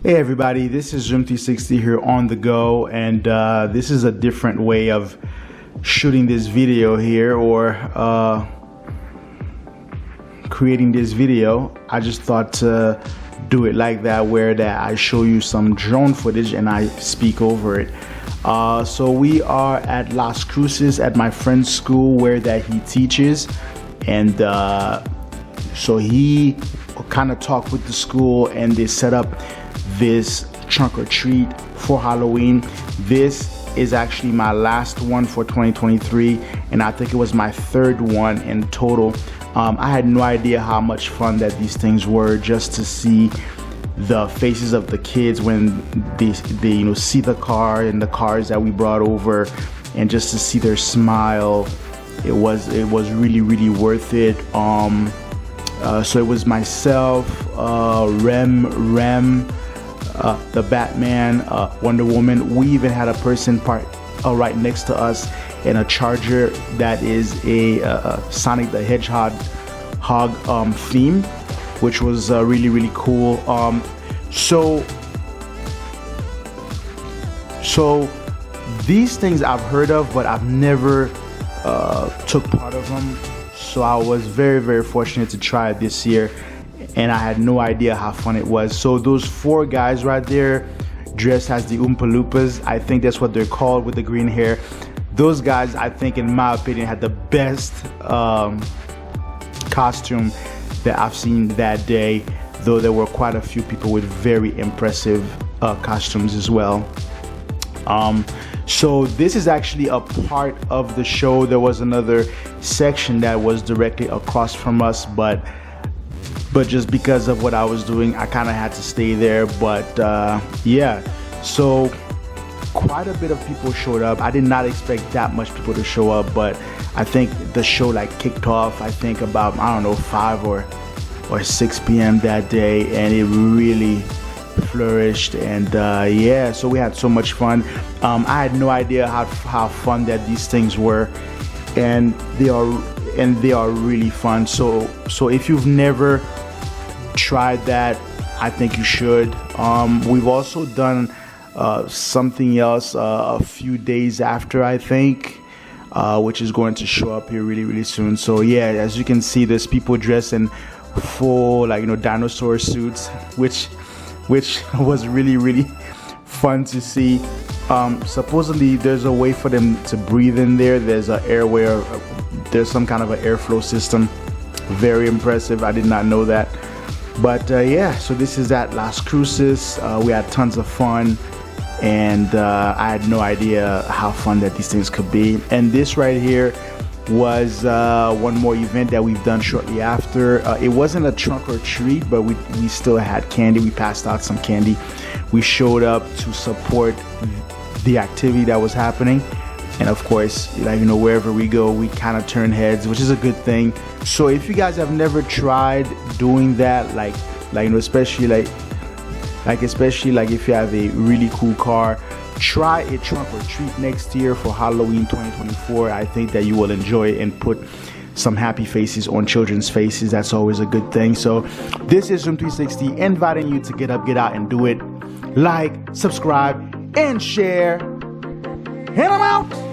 Hey everybody, this is Room 360 here on the go, and this is a different way of shooting this video here, or creating this video. I just thought to do it like that, where that I show you some drone footage and I speak over it. So we are at Las Cruces at my friend's school where that he teaches, and so he kind of talked with the school and they set up this trunk or treat for Halloween. This is actually my last one for 2023, and I think it was my third one in total. I had no idea how much fun that these things were, just to see the faces of the kids when they see the car and the cars that we brought over, and just to see their smile. It was really worth it. So it was myself, Rem, the Batman, Wonder Woman. We even had a person parked right next to us in a Charger that is a Sonic the Hedgehog theme, which was really cool. So these things I've heard of, but I've never took part of them. So I was very fortunate to try it this year, and I had no idea how fun it was. So those four guys right there dressed as the Oompa Loompas, I think that's what they're called, with the green hair. Those guys, I think, in my opinion, had the best costume that I've seen that day, though there were quite a few people with very impressive costumes as well. So this is actually a part of the show. There was another section that was directly across from us, but just because of what I was doing, I kind of had to stay there. But yeah, so quite a bit of people showed up. I did not expect that much people to show up, but I think the show like kicked off, I think about, I don't know, 5 or 6 p.m. that day, and it really flourished. And yeah, so we had so much fun. I had no idea how fun that these things were, and they are really fun. So if you've never tried that, I think you should. We've also done something else a few days after, I think, which is going to show up here really soon. So yeah, as you can see, there's people dressed in full, like, dinosaur suits, which was really fun to see. Supposedly there's a way for them to breathe in there. There's an airway, there's some kind of an airflow system. Very impressive. I did not know that. But yeah, so this is at Las Cruces. We had tons of fun, and I had no idea how fun that these things could be. And this right here was one more event that we've done shortly after. It wasn't a trunk or treat, but we still had candy. We passed out some candy. We showed up to support the activity that was happening, and of course, wherever we go, we kind of turn heads, which is a good thing. So if you guys have never tried doing that, especially if you have a really cool car, try a trunk or treat next year for Halloween 2024. I think that you will enjoy it and put some happy faces on children's faces. That's always a good thing. So this is Room 360 inviting you to get up, get out, and do it. Like, subscribe, and share. And I'm out.